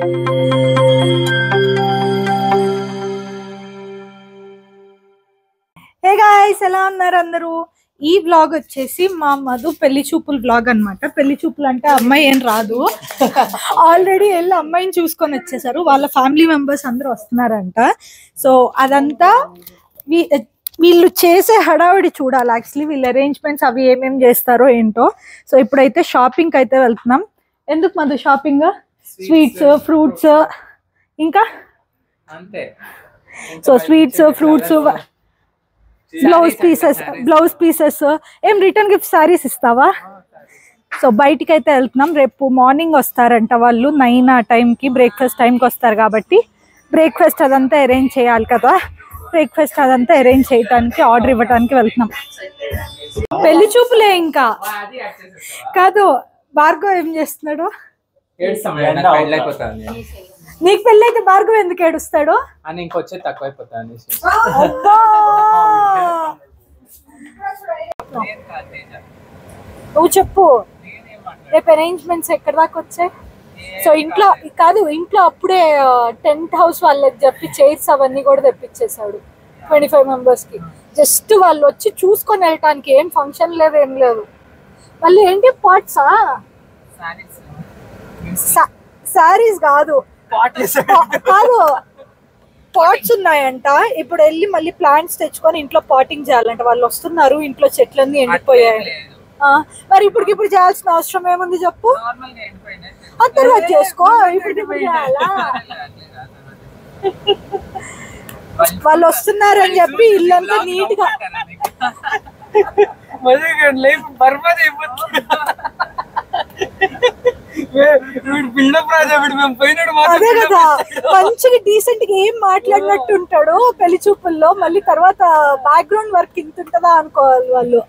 Hey guys, ఎలా ఉన్నారు అందరూ? ఈ వ్లాగ్ వచ్చేసి మా మధు పెళ్లి చూపుల వ్లాగ్ అన్నమాట. పెళ్లి చూపులు అంటే అమ్మాయి ఏం రాదు, ఆల్రెడీ వెళ్ళి అమ్మాయిని చూసుకొని వచ్చేసారు. వాళ్ళ ఫ్యామిలీ మెంబర్స్ అందరూ వస్తున్నారంట. సో అదంతా వీళ్ళు చేసే హడావిడి చూడాలి. యాక్చువల్లీ వీళ్ళ అరేంజ్మెంట్స్ అవి ఏమేమి చేస్తారో ఏంటో. సో ఇప్పుడైతే షాపింగ్ అయితే వెళ్తున్నాం. ఎందుకు మధు షాపింగ్? స్వీట్స్, ఫ్రూట్స్, ఇంకా so sweets, fruits, blouse pieces. ఏం రిటర్న్ గిఫ్ట్ సారీస్ ఇస్తావా? సో బయటికి అయితే వెళ్తున్నాం. రేపు మార్నింగ్ వస్తారంట వాళ్ళు, 9 ఆ టైంకి, బ్రేక్ఫాస్ట్ టైంకి వస్తారు. కాబట్టి బ్రేక్ఫాస్ట్ అదంతా అరేంజ్ చేయాలి కదా. బ్రేక్ఫాస్ట్ అదంతా అరేంజ్ చేయడానికి, ఆర్డర్ ఇవ్వడానికి వెళ్తున్నాం. పెళ్లి చూపులే ఇంకా కాదు. భార్గవ్ ఏం చేస్తున్నాడు? నీకు పెళ్ళి అయితే భార్గవ్ ఎందుకు ఏడుస్తాడు? ఇంకొచ్చే తక్కువైపోతాను. నువ్వు చెప్పు, రేపు అరేంజ్మెంట్స్ ఎక్కడి దాకా వచ్చాయి? సో ఇంట్లో కాదు, ఇంట్లో అప్పుడే టెంట్ హౌస్ వాళ్ళకి చెప్పి చైర్స్ అవన్నీ కూడా తెప్పించేసాడు 25 మెంబర్స్ కి. జస్ట్ వాళ్ళు వచ్చి చూసుకొని వెళ్ళటానికి, ఏం ఫంక్షన్ లేదు, ఏం లేదు. మళ్ళీ ఏంటి పాట్సా? శారీస్ కాదు, కాదు పాట్స్ ఉన్నాయంట. ఇప్పుడు వెళ్ళి మళ్ళీ ప్లాంట్స్ తెచ్చుకొని ఇంట్లో పాటింగ్ చేయాలంట. వాళ్ళు వస్తున్నారు, ఇంట్లో చెట్లన్నీ ఎండిపోయాయి. మరి ఇప్పుడు చేయాల్సిన అవసరం ఏముంది చెప్పు? ఆ తర్వాత చేసుకో, ఇప్పుడు చేయాలా? వాళ్ళు వస్తున్నారని చెప్పి ఇల్లంతా నీట్ గా అదే కదా, మంచిగా డీసెంట్ గా ఏం మాట్లాడినట్టు ఉంటాడు పెళ్లి చూపుల్లో. మళ్ళీ తర్వాత బ్యాక్గ్రౌండ్ వర్క్ ఇంత ఉంటుందా అనుకోవాలి వాళ్ళు.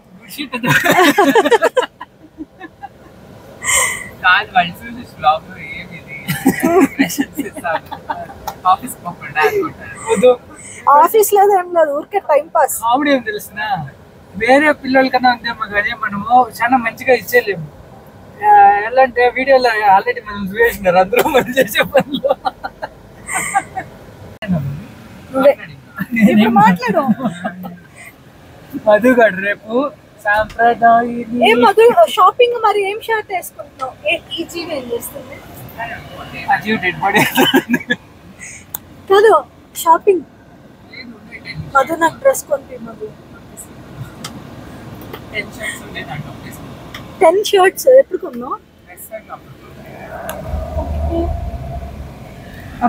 ఆఫీస్ లేదు, ఏం లేదు, ఊరికే టైం పాస్. కామెడీ ఏం తెలిసిన, వేరే పిల్లల కన్నా ఉందేమో కానీ మనము చాలా మంచిగా ఇచ్చేయలేము. ఎలా అంటే వీడియోలో ఆల్రెడీ మనం చూసేసినారు అందరూ మనం చేసే పనులు. మాట్లాడు మధుగాడు రేపు మధు షాపింగ్ మరి ఏం షర్ట్ వేసుకుంటున్నావు? ఈ జీవ్ ఏం చేస్తుంది? కాదు షాపింగ్. మధు నాకు డ్రెస్ కొంటే మధు 10 షర్ట్స్ ఎప్పుడు కొన్నావు?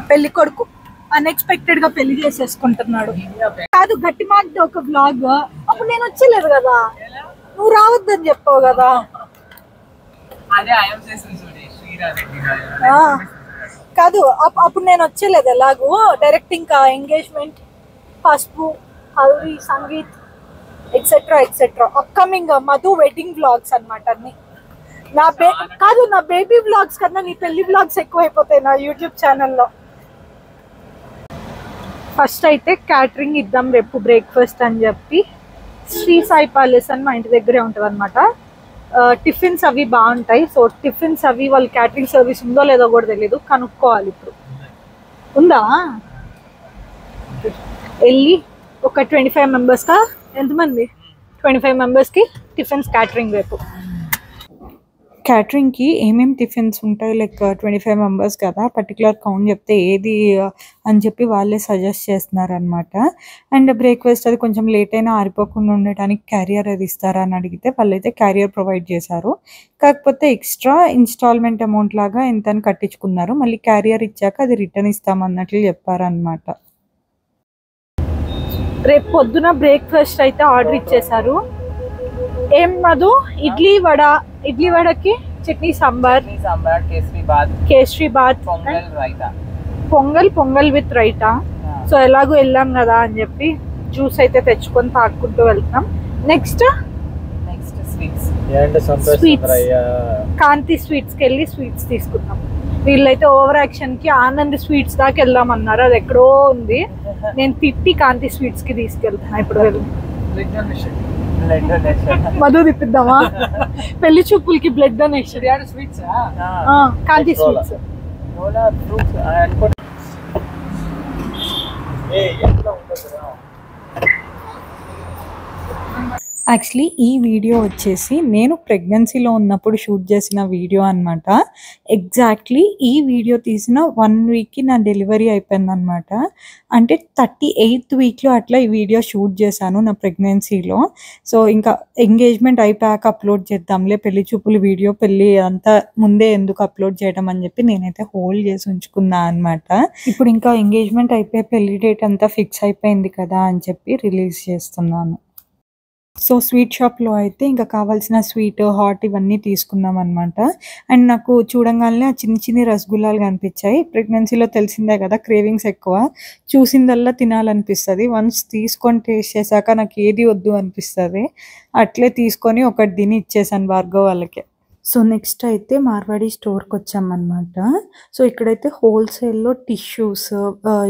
పెళ్లి కొడుకు అన్ఎక్స్పెక్టెడ్ గా పెళ్లి చేసేసుకుంటున్నాడు. కాదు గట్టి మాట ఒక వ్లాగ్. అప్పుడు నేను వచ్చలేదు కదా, నువ్వు రావద్దని చెప్పావు కదా. కాదు అప్పుడు నేను వచ్చలేదు. ఎలాగూ డైరెక్ట్ ఇంకా ఎంగేజ్మెంట్, పసుపు, haldi, sangeet etcetera etcetera. Upcoming Madhu wedding vlogs అనమాట అన్ని. కాదు నా బేబీ వ్లాగ్స్ కన్నా నీ పెళ్లి వ్లాగ్స్ ఎక్కువైపోతాయి నా యూట్యూబ్ ఛానల్లో. ఫస్ట్ అయితే క్యాటరింగ్ ఇద్దాం రేపు బ్రేక్ఫాస్ట్ అని చెప్పి. శ్రీ సాయి ప్యాలెస్ అని మా ఇంటి దగ్గరే ఉంటుంది అనమాట. టిఫిన్స్ అవి బాగుంటాయి. సో టిఫిన్స్ అవి వాళ్ళు క్యాటరింగ్ సర్వీస్ ఉందో లేదో కూడా తెలీదు, కనుక్కోవాలి. ఇప్పుడు ఉందా? వెళ్ళి ఒక 25 మెంబర్స్కా, ఎంతమంది? 25 మెంబర్స్కి టిఫిన్స్ క్యాటరింగ్ రేపు. క్యాటరింగ్కి ఏమేమి టిఫిన్స్ ఉంటాయి, లైక్ 25 మెంబర్స్ కదా, పర్టికులర్ కౌంట్ చెప్తే ఏది అని చెప్పి వాళ్ళే సజెస్ట్ చేస్తున్నారనమాట. అండ్ బ్రేక్ఫాస్ట్ అది కొంచెం లేట్ అయినా ఆరిపోకుండా ఉండటానికి క్యారియర్ అది ఇస్తారా అని అడిగితే వాళ్ళైతే క్యారియర్ ప్రొవైడ్ చేశారు. కాకపోతే ఎక్స్ట్రా ఇన్స్టాల్మెంట్ అమౌంట్ లాగా ఎంత అని కట్టించుకున్నారు. మళ్ళీ క్యారియర్ ఇచ్చాక అది రిటర్న్ ఇస్తామన్నట్లు చెప్పారనమాట. రేపు పొద్దున బ్రేక్ఫాస్ట్ అయితే ఆర్డర్ ఇచ్చేసారు. ఏం మధు? ఇడ్లీ వడకి చట్నీ, సాంబార్, కేసరి బాత్, పొంగల్ విత్ రైతా. సో ఎలాగో వెళ్ళాం కదా అని చెప్పి జ్యూస్ అయితే తెచ్చుకొని తాక్కుంటూ వెళ్తాం. నెక్స్ట్ స్వీట్స్, కాంతి స్వీట్స్కి వెళ్ళి స్వీట్స్ తీసుకుంటాం. వీళ్ళైతే ఓవర్ యాక్షన్ కి ఆనంద్ స్వీట్స్ దాకా వెళ్దామన్నారు. అది ఎక్కడో ఉంది. నేను తిట్టి కాంతి స్వీట్స్ కి తీసుకెళ్తున్నా. ఇప్పుడు వెళ్ళి మధు తిప్పిద్దామా? పెళ్లి చూపులకి బ్లడ్ డొనేషన్. కాంతి స్వీట్స్ యాక్చువల్లీ ఈ వీడియో వచ్చేసి నేను ప్రెగ్నెన్సీలో ఉన్నప్పుడు షూట్ చేసిన వీడియో అనమాట. ఎగ్జాక్ట్లీ ఈ వీడియో తీసిన 1 వీక్కి నా డెలివరీ అయిపోయిందనమాట. అంటే 38th వీక్లో అట్లా ఈ వీడియో షూట్ చేశాను నా ప్రెగ్నెన్సీలో. సో ఇంకా ఎంగేజ్మెంట్ అయిపోయాక అప్లోడ్ చేద్దాంలే, పెళ్లి చూపులు వీడియో పెళ్ళి అంతా ముందే ఎందుకు అప్లోడ్ చేయడం అని చెప్పి నేనైతే హోల్డ్ చేసి ఉంచుకున్నా అనమాట. ఇప్పుడు ఇంకా ఎంగేజ్మెంట్ అయిపోయి పెళ్లి డేట్ అంతా ఫిక్స్ అయిపోయింది కదా అని చెప్పి రిలీజ్ చేస్తున్నాను. సో స్వీట్ షాప్లో అయితే ఇంకా కావాల్సిన స్వీట్ హాట్ ఇవన్నీ తీసుకున్నాం అనమాట. అండ్ నాకు చూడంగానే ఆ చిన్న చిన్న రసగుల్లాలు కనిపించాయి. ప్రెగ్నెన్సీలో తెలిసిందే కదా, క్రేవింగ్స్ ఎక్కువ, చూసిందల్లా తినాలనిపిస్తుంది. వన్స్ తీసుకొని టేస్ట్ చేశాక నాకు ఏది వద్దు అనిపిస్తుంది. అట్లే తీసుకొని ఒకటి తిని ఇచ్చేసాను భార్గవ్ వాళ్ళకి. సో నెక్స్ట్ అయితే మార్వాడి స్టోర్కి వచ్చామన్నమాట. సో ఇక్కడైతే హోల్సేల్లో టిష్యూస్,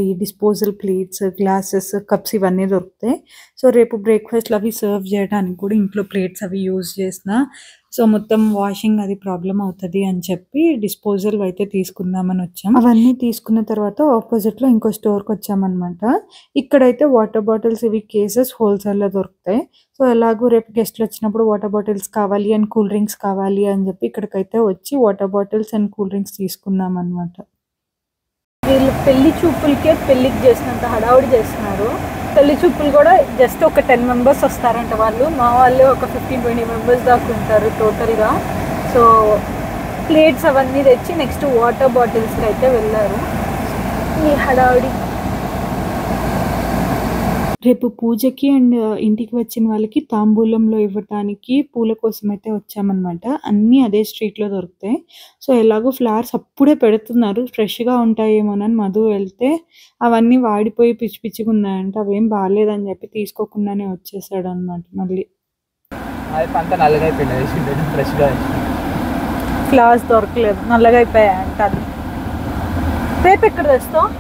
ఈ డిస్పోజల్ ప్లేట్స్, గ్లాసెస్, కప్స్ ఇవన్నీ దొరుకుతాయి. సో రేపు బ్రేక్ఫాస్ట్లు అవి సర్వ్ చేయడానికి కూడా ఇంట్లో ప్లేట్స్ అవి యూజ్ చేసిన, సో మొత్తం వాషింగ్ అది ప్రాబ్లం అవుతుంది అని చెప్పి డిస్పోజల్ అయితే తీసుకుందామని వచ్చాం. అవన్నీ తీసుకున్న తర్వాత ఆపోజిట్లో ఇంకో స్టోర్కి వచ్చామన్నమాట. ఇక్కడైతే వాటర్ బాటిల్స్ ఇవి కేసెస్ హోల్సేల్లో దొరుకుతాయి. సో ఎలాగో రేపు గెస్ట్లు వచ్చినప్పుడు వాటర్ బాటిల్స్ కావాలి అండ్ కూల్ డ్రింక్స్ కావాలి అని చెప్పి ఇక్కడికైతే వచ్చి water bottles and cool drinks తీసుకున్నాం అనమాట. వీళ్ళు పెళ్లి చూపులకే పెళ్లికి చేసినంత హడావుడి చేస్తున్నారు. పెళ్లి చూపులు కూడా జస్ట్ ఒక 10 మెంబర్స్ వస్తారంట వాళ్ళు. మా వాళ్ళు ఒక 15-20 మెంబర్స్ దాకా ఉంటారు టోటల్గా. సో ప్లేట్స్ అవన్నీ తెచ్చి నెక్స్ట్ వాటర్ బాటిల్స్కి అయితే వెళ్ళారు. ఈ హడావుడి రేపు పూజకి అండ్ ఇంటికి వచ్చిన వాళ్ళకి తాంబూలంలో ఇవ్వటానికి పూల కోసం అయితే వచ్చామన్నమాట. అన్నీ అదే స్ట్రీట్లో దొరుకుతాయి. సో ఎలాగో ఫ్లవర్స్ అప్పుడే పెడుతున్నారు, ఫ్రెష్గా ఉంటాయేమోనని మధు వెళ్తే అవన్నీ వాడిపోయి పిచ్చి పిచ్చిగా ఉన్నాయంట. అవేం బాగాలేదని చెప్పి తీసుకోకుండానే వచ్చేసాడు అనమాట. మళ్ళీ ఫ్లవర్స్ దొరకలేదు, నల్లగా అయిపోయాయంట. అది రేపు ఎక్కడ తెస్తావు?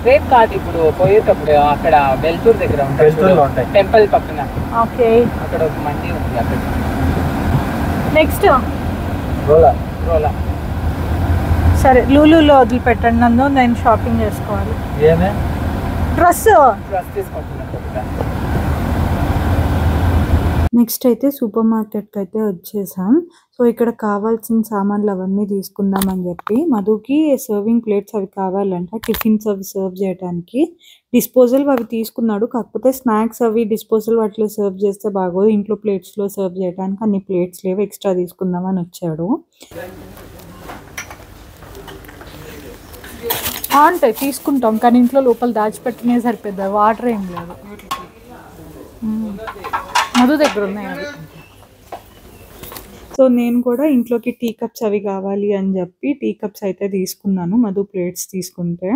రేపు కాదు, ఇప్పుడు పోయేటప్పుడు అక్కడ వెల్తూర్ దగ్గర ఉంటాయి టెంపుల్ పక్కన. ఓకే, అక్కడ ఒక మండి ఉంది. అక్కడ నెక్స్ట్ రోలా. సరే లూలులో వదిలిపెట్టండి నన్ను, నేను షాపింగ్ చేసుకోవాలి. డ్రెస్ తీసుకుంటున్నాను. నెక్స్ట్ అయితే సూపర్ మార్కెట్కి అయితే వచ్చేసాం. సో ఇక్కడ కావాల్సిన సామాన్లు అవన్నీ తీసుకుందాం అని చెప్పి మధుకి సర్వింగ్ ప్లేట్స్ అవి కావాలంట, టిఫిన్స్ అవి సర్వ్ చేయడానికి. డిస్పోజల్ అవి తీసుకున్నాడు, కాకపోతే స్నాక్స్ అవి డిస్పోజల్ వాటిలో సర్వ్ చేస్తే బాగోదు, ఇంట్లో ప్లేట్స్లో సర్వ్ చేయడానికి అన్ని ప్లేట్స్ లేవు, ఎక్స్ట్రా తీసుకుందామని వచ్చాడు. అంటే తీసుకుంటాం కానీ ఇంట్లో లోపల దాచిపెట్టినే సరిపోద్ది, వాటర్ ఏం లేదు. మధు దగ్గర ఉన్నాయి అవి. సో నేను కూడా ఇంట్లోకి టీ కప్స్ అవి కావాలి అని చెప్పి టీ కప్స్ అయితే తీసుకున్నాను, మధు ప్లేట్స్ తీసుకుంటే.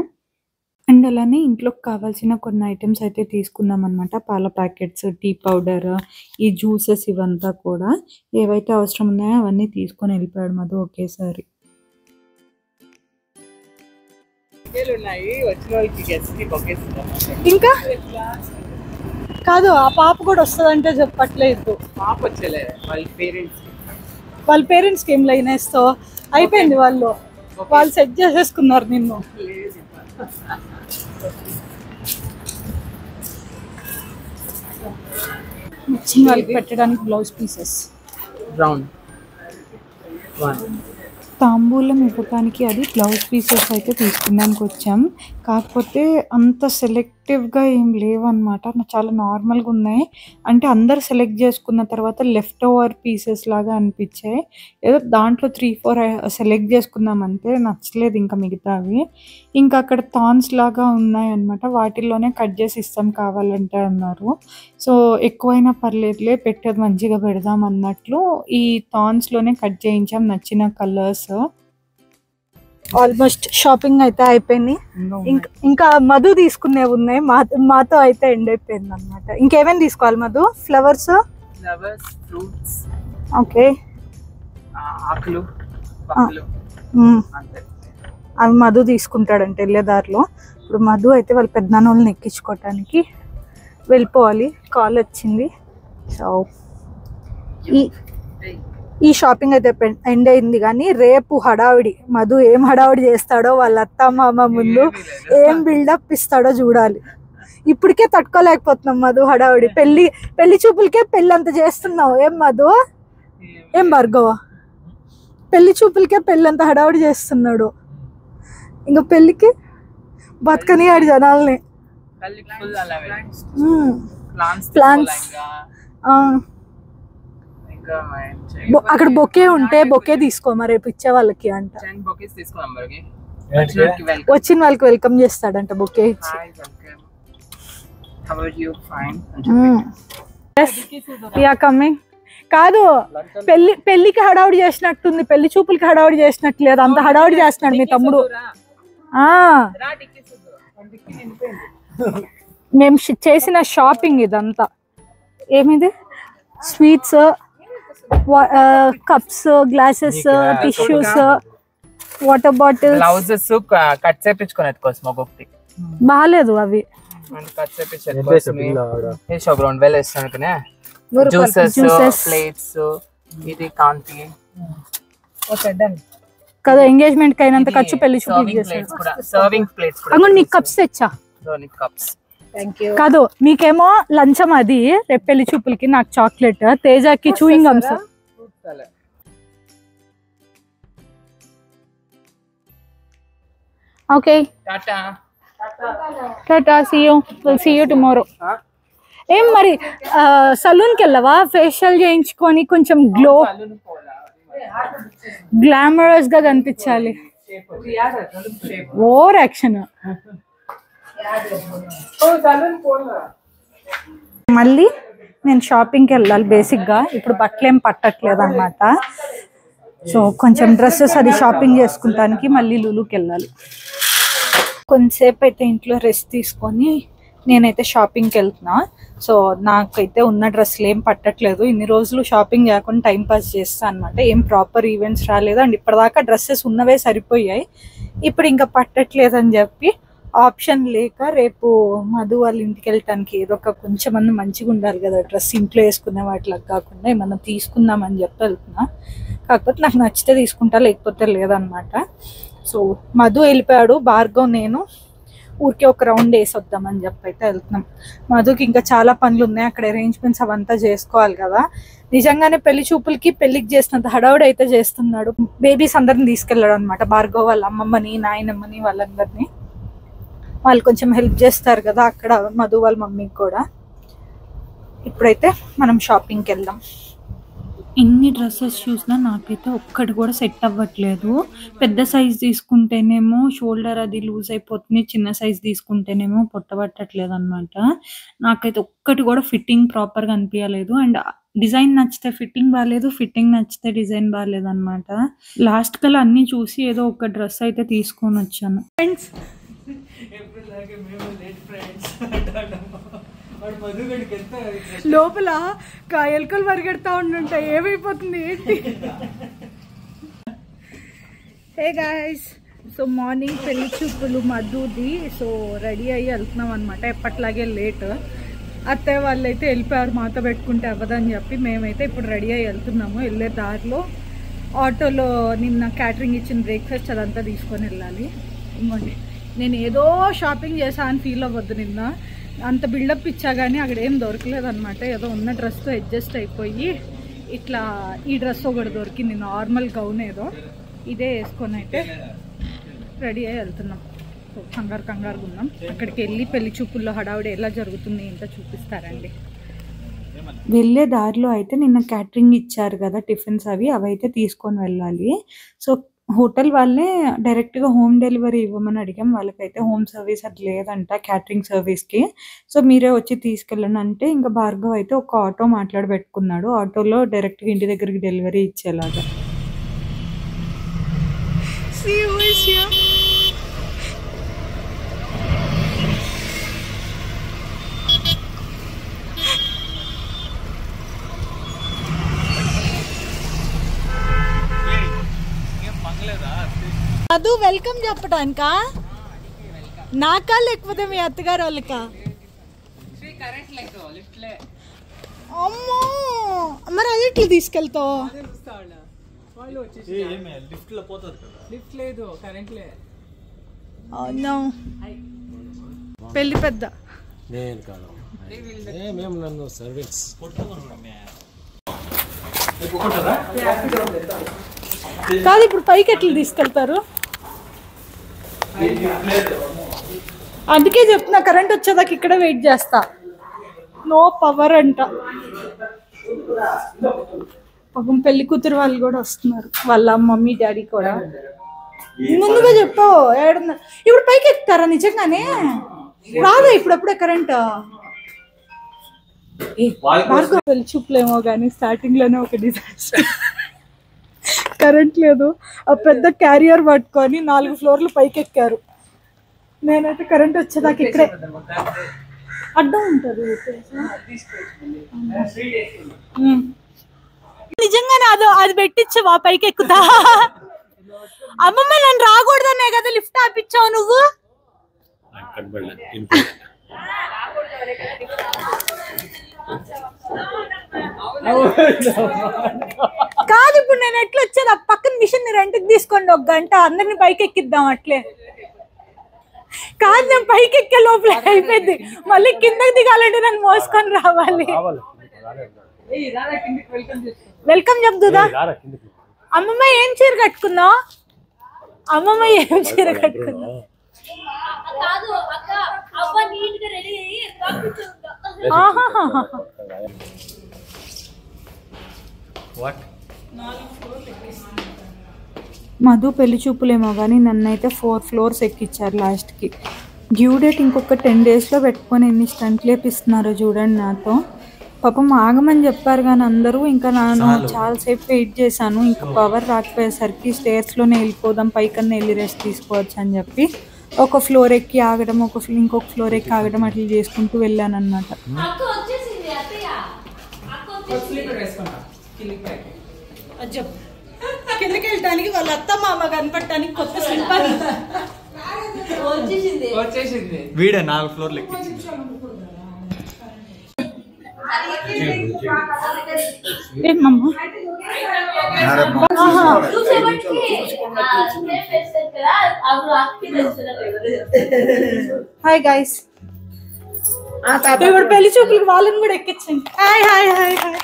అండ్ అలానే ఇంట్లోకి కావాల్సిన కొన్ని ఐటమ్స్ అయితే తీసుకున్నాం అనమాట. పాల ప్యాకెట్స్, టీ పౌడర్, ఈ జ్యూసెస్ ఇవంతా కూడా ఏవైతే అవసరం ఉన్నాయో అవన్నీ తీసుకొని వెళ్ళిపోయాడు మధు ఒకేసారి. ఇంకా కాదు, ఆ పాప కూడా వస్తుందంటే చెప్పట్లేదు. పాప వచ్చేలే, వాళ్ళ పేరెంట్స్కి ఏం లైన్ వేస్తావు, అయిపోయింది. వాళ్ళు సెట్ చేసేసుకున్నారు నిన్ను. వచ్చిన వాళ్ళకి పెట్టడానికి బ్లౌజ్ పీసెస్, తాంబూలం ఇవ్వడానికి అది బ్లౌజ్ పీసెస్ అయితే తీసుకున్నానికి వచ్చాం. కాకపోతే అంత సెలెక్టివ్గా ఏం లేవన్నమాట, చాలా నార్మల్గా ఉన్నాయి. అంటే అందరు సెలెక్ట్ చేసుకున్న తర్వాత లెఫ్ట్ ఓవర్ పీసెస్ లాగా అనిపించాయి. ఏదో దాంట్లో 3-4 సెలెక్ట్ చేసుకున్నాం అంతే, నచ్చలేదు ఇంకా మిగతావి. ఇంకా అక్కడ థాన్స్ లాగా ఉన్నాయి అన్నమాట, వాటిల్లోనే కట్ చేసి ఇస్తాం కావాలంటే అన్నారు. సో ఎక్కువైనా పర్లేదులే, పెట్టేది మంచిగా పెడదాం అన్నట్లు ఈ థాన్స్లోనే కట్ చేయించాం నచ్చిన కలర్స్. ఆల్మోస్ట్ షాపింగ్ అయితే అయిపోయింది. ఇంకా మధు తీసుకునేవి ఉన్నాయి, మాతో అయితే ఎండ్ అయిపోయింది అనమాట. ఇంకేమేమి తీసుకోవాలి మధు? ఫ్లవర్స్, ఫ్రూట్స్, ఓకే, ఆకులు, అవి మధు తీసుకుంటాడంటే వెళ్ళేదారిలో. ఇప్పుడు మధు అయితే వాళ్ళ పెద్దనాన్న వాళ్ళని ఎక్కించుకోవటానికి వెళ్ళిపోవాలి, కాల్ వచ్చింది. సో ఈ షాపింగ్ అయితే ఎండ్ అయింది, కానీ రేపు హడావిడి. మధు ఏం హడావిడి చేస్తాడో, వాళ్ళ అత్త మామ ముందు ఏం బిల్డప్ ఇస్తాడో చూడాలి. ఇప్పటికే తట్టుకోలేకపోతున్నాం మధు హడావిడి. పెళ్లి చూపులకే పెళ్ళి అంత చేస్తున్నావు ఏం మధు? ఏం భార్గవ, పెళ్లి చూపులకే పెళ్ళి అంత హడావిడి చేస్తున్నాడు, ఇంకా పెళ్ళికి బతకని ఆడి జనాల్ని. ప్లాన్స్ అక్కడ బొకే ఉంటే బొకే తీసుకోమా రేపు ఇచ్చే వాళ్ళకి అంట. వచ్చిన వాళ్ళకి వెల్కమ్ చేస్తాడంట బొకే ఇచ్చి. కాదు, పెళ్లికి హడావుడి చేసినట్టుంది, పెళ్లి చూపులకి హడావుడి చేసినట్టు లేదు, అంత హడావుడి చేస్తున్నాడు మీ తమ్ముడు. మేము చేసిన షాపింగ్ ఇదంతా. ఏమిది? Sweets, cups, glasses, tissues, water bottles, gloves cut చేపించుకునేది కోసం ఒకటి బాగాలేదు అవి. కట్ చేపించారు గ్రౌండ్ వెల్ వేస్తానుకునే జ్యూసెస్, ప్లేట్స్, ఇది కాంతి కదా. ఎంగేజ్మెంట్ కి అయినంత ఖర్చు పెళ్లి చూపులకి చేశారు. సర్వింగ్ ప్లేట్స్ కూడా. అంగో నీకు కప్స్ తెచ్చా. కాదు, మీకేమో లంచం అది రేపు పెళ్లి చూపులకి, నాకు చాక్లెట్, తేజాకి chewing gums. Okay, tata, see you tomorrow. ఏం మరి సలూన్కి వెళ్ళవా? ఫేషియల్ చేయించుకొని కొంచెం గ్లామరస్ గా కనిపించాలి. Over action. మళ్ళీ నేను షాపింగ్కి వెళ్ళాలి బేసిక్గా. ఇప్పుడు బట్టలు ఏం పట్టట్లేదు అనమాట. సో కొంచెం డ్రెస్సెస్ అది షాపింగ్ చేసుకుంటానికి మళ్ళీ లులుకి వెళ్ళాలి. కొంతసేపు అయితే ఇంట్లో రెస్ట్ తీసుకొని నేనైతే షాపింగ్కి వెళ్తున్నా. సో నాకైతే ఉన్న డ్రెస్సులు ఏం పట్టట్లేదు. ఇన్ని రోజులు షాపింగ్ చేయకుండా టైం పాస్ చేస్తాను అనమాట. ఏం ప్రాపర్ ఈవెంట్స్ రాలేదు, అండ్ ఇప్పటిదాకా డ్రెస్సెస్ ఉన్నవే సరిపోయాయి. ఇప్పుడు ఇంకా పట్టట్లేదు అని చెప్పి ఆప్షన్ లేక రేపు మధు వాళ్ళ ఇంటికి వెళ్ళటానికి ఏదో ఒక కొంచెం అన్న మంచిగా ఉండాలి కదా డ్రెస్, ఇంట్లో వేసుకునే వాటికి కాకుండా ఏమన్నా తీసుకుందామని చెప్పి వెళ్తున్నా. కాకపోతే నాకు నచ్చితే తీసుకుంటా, లేకపోతే లేదనమాట. సో మధు వెళ్ళిపోయాడు, భార్గవ్ నేను ఊరికే ఒక రౌండ్ వేసి వద్దామని చెప్పి అయితే వెళ్తున్నాం. మధుకి ఇంకా చాలా పనులు ఉన్నాయి, అక్కడ అరేంజ్మెంట్స్ అవంతా చేసుకోవాలి కదా. నిజంగానే పెళ్లి చూపులకి పెళ్లికి చేసినంత హడావుడి అయితే చేస్తున్నాడు. బేబీస్ అందరిని తీసుకెళ్ళాడు అనమాట, భార్గవ్ వాళ్ళ అమ్మమ్మని, నాయనమ్మని, వాళ్ళందరినీ. వాళ్ళు కొంచెం హెల్ప్ చేస్తారు కదా అక్కడ, మధు వాళ్ళ మమ్మీకి కూడా. ఇప్పుడైతే మనం షాపింగ్కి వెళ్దాం. ఎన్ని డ్రెస్సెస్ చూసినా నాకైతే ఒక్కటి కూడా సెట్ అవ్వట్లేదు. పెద్ద సైజ్ తీసుకుంటేనేమో షోల్డర్ అది లూజ్ అయిపోతుంది, చిన్న సైజ్ తీసుకుంటేనేమో పొట్టబట్టట్లేదు అనమాట. నాకైతే ఒక్కటి కూడా ఫిట్టింగ్ ప్రాపర్గా అనిపించలేదు. అండ్ డిజైన్ నచ్చితే ఫిట్టింగ్ బాగాలేదు, ఫిట్టింగ్ నచ్చితే డిజైన్ బాగాలేదు అనమాట. లాస్ట్ కల్లా అన్ని చూసి ఏదో ఒక డ్రెస్ అయితే తీసుకొని వచ్చాను. ఫ్రెండ్స్ లోపల ఎలుకలు పరిగెడతా ఉంటుంటాయి, ఏమైపోతుంది ఏంటి? హే గాయ్స్, సో మార్నింగ్ పెళ్లి చూపులు మధుది. సో రెడీ అయ్యి వెళ్తున్నాం అనమాట, ఎప్పట్లాగే లేట్. అత్తయ్య వాళ్ళు అయితే వెళ్ళిపోయారు, మాతో పెట్టుకుంటే అవ్వదని చెప్పి. మేమైతే ఇప్పుడు రెడీ అయ్యి వెళ్తున్నాము. వెళ్ళే దారిలో ఆటోలో నిన్న క్యాటరింగ్ ఇచ్చిన బ్రేక్ఫాస్ట్ అదంతా తీసుకొని వెళ్ళాలి. ఇవ్వండి, నేను ఏదో షాపింగ్ చేసా అని ఫీల్ అవ్వద్దు. నిన్న అంత బిల్డప్ ఇచ్చా కానీ అక్కడ ఏం దొరకలేదు అనమాట. ఏదో ఉన్న డ్రెస్తో అడ్జస్ట్ అయిపోయి ఇట్లా ఈ డ్రెస్ ఒకటి దొరికింది, నార్మల్ గౌన్ ఏదో, ఇదే వేసుకొని అయితే రెడీ అయ్యి వెళ్తున్నాం. సో కంగారుగా ఉన్నాం. అక్కడికి వెళ్ళి పెళ్లి చూపుల్లో హడావుడి ఎలా జరుగుతుంది ఏంటో చూపిస్తారండి. వెళ్ళే దారిలో అయితే నిన్న క్యాటరింగ్ ఇచ్చారు కదా టిఫిన్స్, అవైతే తీసుకొని వెళ్ళాలి. సో హోటల్ వాళ్ళే డైరెక్ట్గా హోమ్ డెలివరీ ఇవ్వమని అడిగాం. వాళ్ళకైతే హోమ్ సర్వీస్ అది లేదంట క్యాటరింగ్ సర్వీస్కి. సో మీరే వచ్చి తీసుకెళ్ళండి అంటే ఇంకా భార్గవ్ అయితే ఒక ఆటో మాట్లాడి పెట్టుకున్నాడు. ఆటోలో డైరెక్ట్గా ఇంటి దగ్గరికి డెలివరీ ఇచ్చేలాగా. మధు వెల్కమ్ చెప్పడానికా నాకా లేకపోతే మీ అత్తగారు వాళ్ళకా? అమ్మో మరి అది ఎట్లా తీసుకెళ్తావు? లిఫ్ట్ లేదు, కరెంట్ లేదు. అవును పెళ్లి పెద్ద నేను కాదు మేము నన్ను సర్వీస్ కాదు. ఇప్పుడు పైకి ఎట్లా తీసుకెళ్తారు? అందుకే చెప్తున్నా కరెంట్ వచ్చేదాకా ఇక్కడ వెయిట్ చేస్తా. నో పవర్ అంట. పాపం పెళ్లి కూతురు వాళ్ళు కూడా వస్తున్నారు, వాళ్ళ మమ్మీ డాడీ కూడా. ముందుగా చెప్పావు ఏడున్నా. ఇప్పుడు పైకి ఎక్కుతారా నిజంగానే? రాదా ఇప్పుడప్పుడే కరెంట్? పెళ్లి చూపులేమో కానీ స్టార్టింగ్ లోనే ఒక డిజాస్టర్. కరెంట్ లేదు, ఆ పెద్ద క్యారియర్ పట్టుకొని 4 ఫ్లోర్లు పైకి ఎక్కారు. నేనైతే కరెంట్ వచ్చేదాకా ఇక్కడే అడ్డం ఉంటుంది. నిజంగానే అది పెట్టించవా పైకి ఎక్కుతా? అమ్మమ్మ నన్ను రాకూడదనే కదా లిఫ్ట్ ఆపిచ్చావు నువ్వు. కాదు ఇప్పుడు నేను ఎట్లా వచ్చేది? ఆ పక్కన మిషన్ రెంట్కి తీసుకోండి, 1 గంట అందరిని పైకి ఎక్కిద్దాం అట్లే. కాదు నేను పైకి ఎక్కే లోపల అయిపోయింది, మళ్ళీ కిందకి దిగాలంటే నన్ను మోసుకొని రావాలి. వెల్కమ్ చెప్తుందా? అమ్మమ్మ ఏం చీర కట్టుకున్నావు? అమ్మమ్మ ఏం చీర కట్టుకున్నావు? మధు పెళ్లి చూపులేమో కానీ నన్నైతే 4 ఫ్లోర్స్ ఎక్కించారు లాస్ట్కి. డ్యూ డేట్ ఇంకొక 10 డేస్లో పెట్టుకొని ఎన్ని స్టంట్లు వేపిస్తున్నారో చూడండి నాతో. పాపం ఆగమని చెప్పారు కానీ అందరూ, ఇంకా నేను చాలాసేపు వెయిట్ చేశాను. ఇంకా పవర్ రాకపోయేసరికి స్టేర్స్లోనే వెళ్ళిపోదాం, పైకన్నా వెళ్ళి రెస్ట్ తీసుకోవచ్చు అని చెప్పి ఒక ఫ్లోర్ ఎక్కి ఆగడం, ఇంకొక ఫ్లోర్ ఎక్కి ఆగడం అట్లా చేసుకుంటూ వెళ్ళాను అనమాట. కిందకి వెళ్ళటానికి వాళ్ళ అత్త మామ కనపడటానికి కొత్త స్లిప్పర్ వచ్చేసింది. వీడే 4 ఫ్లోర్లు ఎక్కించింది. హాయ్ గైస్, ఇప్పుడు పెళ్లి చూపులకు వాళ్ళని కూడా ఎక్కించండి. Hi hi hi hi.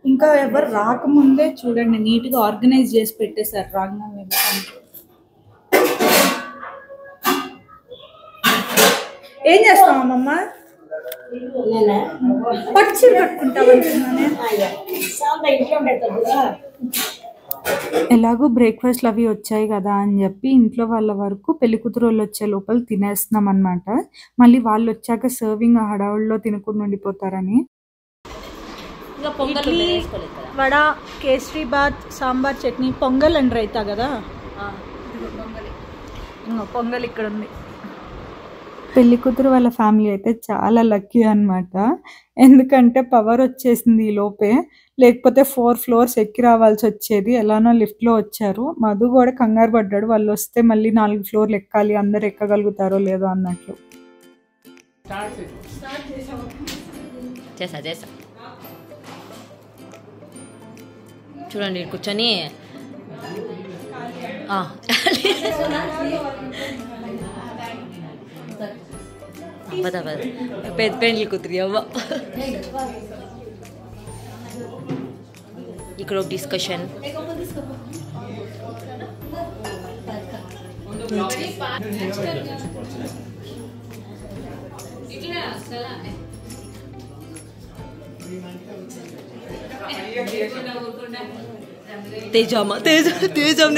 ఇంకా ఎవరు రాకముందే చూడండి నీట్గా ఆర్గనైజ్ చేసి పెట్టేశారు రాంగం. ఏం చేస్తాం అమ్మమ్మ? పట్టు చీర కట్టుకుంటావు అనుకున్నానే. ఎలాగో బ్రేక్ఫాస్ట్లు అవి వచ్చాయి కదా అని చెప్పి ఇంట్లో వాళ్ళ వరకు పెళ్లి కూతురు వాళ్ళు వచ్చే లోపల తినేస్తున్నాం అనమాట. మళ్ళీ వాళ్ళు వచ్చాక సర్వింగ్ హడావుల్లో తినకుండా ఉండిపోతారని. ఇడ్లీ, వడ, కేసరి బాత్, సాంబార్ చట్నీ, పొంగల్ అండ్ రైతా కదా. పొంగల్ ఇక్కడ ఉంది. పెళ్లి కూతురు వాళ్ళ ఫ్యామిలీ అయితే చాలా లక్కీ అనమాట. ఎందుకంటే పవర్ వచ్చేసింది ఈ లోపే, లేకపోతే 4 ఫ్లోర్స్ ఎక్కి రావాల్సి వచ్చేది. ఎలానో లిఫ్ట్లో వచ్చారు. మధు కూడా కంగారు పడ్డాడు, వాళ్ళు వస్తే మళ్ళీ 4 ఫ్లోర్లు ఎక్కాలి, అందరు ఎక్కగలుగుతారో లేదో అన్నట్లు. చేసా చూడండి కూర్చొని పెళ్లి కూతురి అవ్వ. ఇక్కడ ఒక డిస్కషన్. తేజామా తేజాం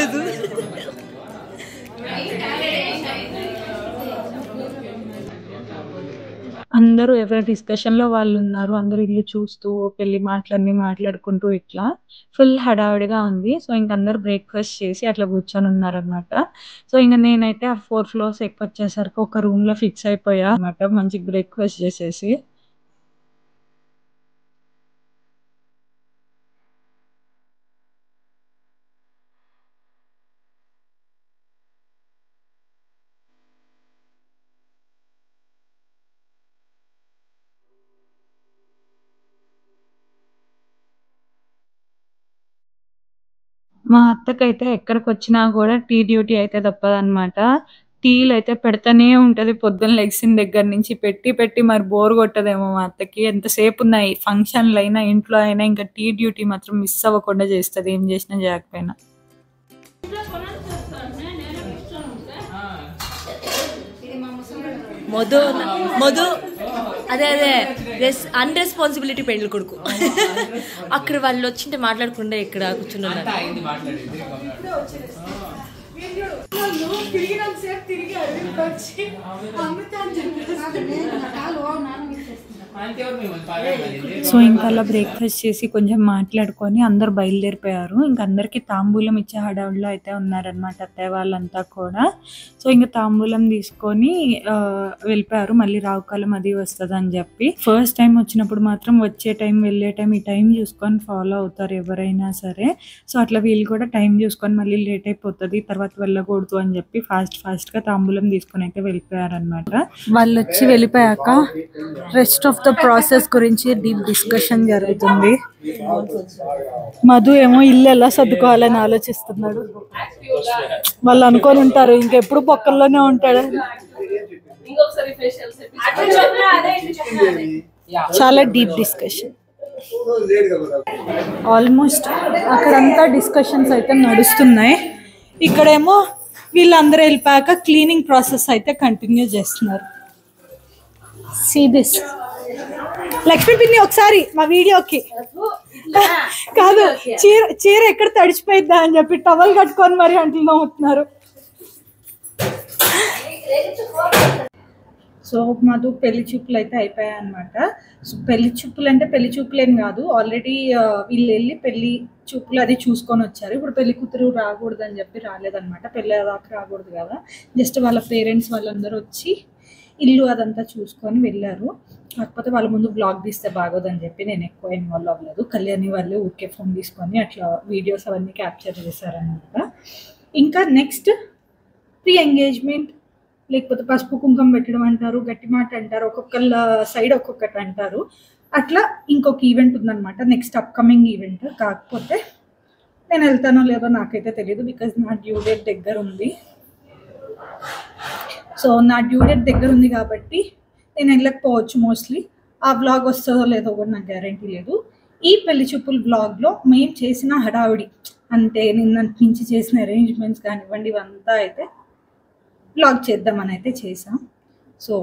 అందరూ ఎవరి డిస్కషన్లో వాళ్ళు ఉన్నారు. అందరూ ఇల్లు చూస్తూ పెళ్లి మాటలన్నీ మాట్లాడుకుంటూ ఇట్లా ఫుల్ హడావిడిగా ఉంది. సో ఇంక అందరు బ్రేక్ఫాస్ట్ చేసి అట్లా కూర్చొని ఉన్నారనమాట. సో ఇంకా నేనైతే ఆ 4 ఫ్లోర్స్ ఎక్కువ వచ్చేసరికి ఒక రూమ్లో ఫిక్స్ అయిపోయా అనమాట, మంచి బ్రేక్ఫాస్ట్ చేసేసి. మా అత్తకైతే ఎక్కడికి వచ్చినా కూడా టీ డ్యూటీ అయితే తప్పదన్నమాట. టీలు అయితే పెడతానే ఉంటది పొద్దున్న లెగ్సిన దగ్గర నుంచి. పెట్టి పెట్టి మరి బోర్ కొట్టదేమో మా అత్తకి. ఎంతసేపు ఉన్నాయి ఫంక్షన్లు అయినా ఇంట్లో అయినా ఇంకా టీ డ్యూటీ మాత్రం మిస్ అవ్వకుండా చేస్తుంది, ఏం చేసినా చేయకపోయినా. మధు మధు అదే అదే అన్రెస్పాన్సిబిలిటీ పెళ్లి కొడుకు. అక్కడ వాళ్ళు వచ్చింటే మాట్లాడకుండా ఇక్కడ కూర్చున్నారు. సో ఇంకా అలా బ్రేక్ఫాస్ట్ చేసి కొంచెం మాట్లాడుకొని అందరు బయలుదేరిపోయారు. ఇంక అందరికి తాంబూలం ఇచ్చే హడావుల్లో అయితే ఉన్నారనమాట అత్తయ్య వాళ్ళంతా కూడా. సో ఇంకా తాంబూలం తీసుకొని వెళ్ళిపోయారు. మళ్ళీ రావుకాలం అది వస్తుంది అని చెప్పి. ఫస్ట్ టైం వచ్చినప్పుడు మాత్రం వచ్చే టైం వెళ్ళే టైం ఈ టైం చూసుకొని ఫాలో అవుతారు ఎవరైనా సరే. సో అట్లా వీళ్ళు కూడా టైం చూసుకొని మళ్ళీ లేట్ అయిపోతుంది తర్వాత వెళ్ళకూడదు అని చెప్పి ఫాస్ట్ గా తాంబూలం తీసుకొని అయితే వెళ్ళిపోయారనమాట. వాళ్ళు వచ్చి వెళ్ళిపోయాక రెస్ట్ ఆఫ్ ద ప్రాసెస్ గురించి డీప్ డిస్కషన్ జరుగుతుంది. మధు ఏమో ఇల్లు ఎలా సర్దుకోవాలని ఆలోచిస్తున్నాడు. వాళ్ళు అనుకొని ఉంటారు ఇంకెప్పుడు పొక్కల్లోనే ఉంటాడు. చాలా డీప్ డిస్కషన్. ఆల్మోస్ట్ అక్కడంతా డిస్కషన్స్ అయితే నడుస్తున్నాయి. ఇక్కడేమో వీళ్ళందరూ వెళ్ళిపోయాక క్లీనింగ్ ప్రాసెస్ అయితే కంటిన్యూ చేస్తున్నారు. See this. లక్ష్మీ పిన్ని ఒకసారి మా వీడియోకి కాదు చీర ఎక్కడ తడిచిపోయిద్దా అని చెప్పి టవల్ కట్టుకొని మరి అంట్లు నవ్వుతున్నారు. సో మాకు పెళ్లి చూపులు అయితే అయిపోయాయి అనమాట. సో పెళ్లి చూపులు అంటే పెళ్లి చూపులు ఏం కాదు, ఆల్రెడీ వీళ్ళు వెళ్ళి పెళ్లి చూపులు అది చూసుకొని వచ్చారు. ఇప్పుడు పెళ్లి కూతురు రాకూడదు అని చెప్పి రాలేదనమాట. పెళ్ళి దాకా రాకూడదు కదా, జస్ట్ వాళ్ళ పేరెంట్స్ వాళ్ళందరూ వచ్చి ఇల్లు అదంతా చూసుకొని వెళ్ళారు. కాకపోతే వాళ్ళ ముందు బ్లాగ్ తీస్తే బాగోదని చెప్పి నేను ఎక్కువ ఇన్వాల్వ్ అవ్వలేదు. కళ్యాణి వాళ్ళు ఊరికే ఫోన్ తీసుకొని అట్లా వీడియోస్ అవన్నీ క్యాప్చర్ చేశారనమాట. ఇంకా నెక్స్ట్ ప్రీ ఎంగేజ్మెంట్ లేకపోతే పసుపు కుంకుమ పెట్టడం అంటారు, గట్టి మాట అంటారు, ఒక్కొక్కళ్ళ సైడ్ ఒక్కొక్కటి అంటారు. అట్లా ఇంకొక ఈవెంట్ ఉందన్నమాట, నెక్స్ట్ అప్కమింగ్ ఈవెంట్. కాకపోతే నేను వెళ్తానో లేదో నాకైతే తెలియదు, బికాజ్ నా డ్యూ డేట్ దగ్గర ఉంది. సో నా డ్యూ డేట్ దగ్గర ఉంది కాబట్టి నేను వెళ్ళకపోవచ్చు మోస్ట్లీ. ఆ వ్లాగ్ వస్తుందో లేదో కూడా నాకు గ్యారంటీ లేదు. ఈ పెళ్లి చూపుల వ్లాగ్లో మేము చేసిన హడావిడి అంటే నిన్నటి నుంచి చేసిన అరేంజ్మెంట్స్ కానివ్వండి ఇవంతా అయితే వ్లాగ్ చేద్దామని అయితే చేసాం. సో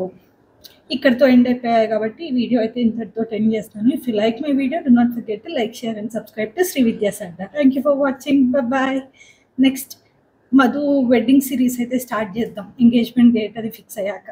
ఇక్కడితో ఎండ్ అయిపోయాయి కాబట్టి ఈ వీడియో అయితే ఇంతటితో ఎండ్ చేస్తాను. If you like my video do not forget to like, share and subscribe to Sri Vidya Sardar. Thank you for watching. Bye. Next Madhu wedding series అయితే స్టార్ట్ చేద్దాం ఎంగేజ్మెంట్ డేట్ అది ఫిక్స్ అయ్యాక.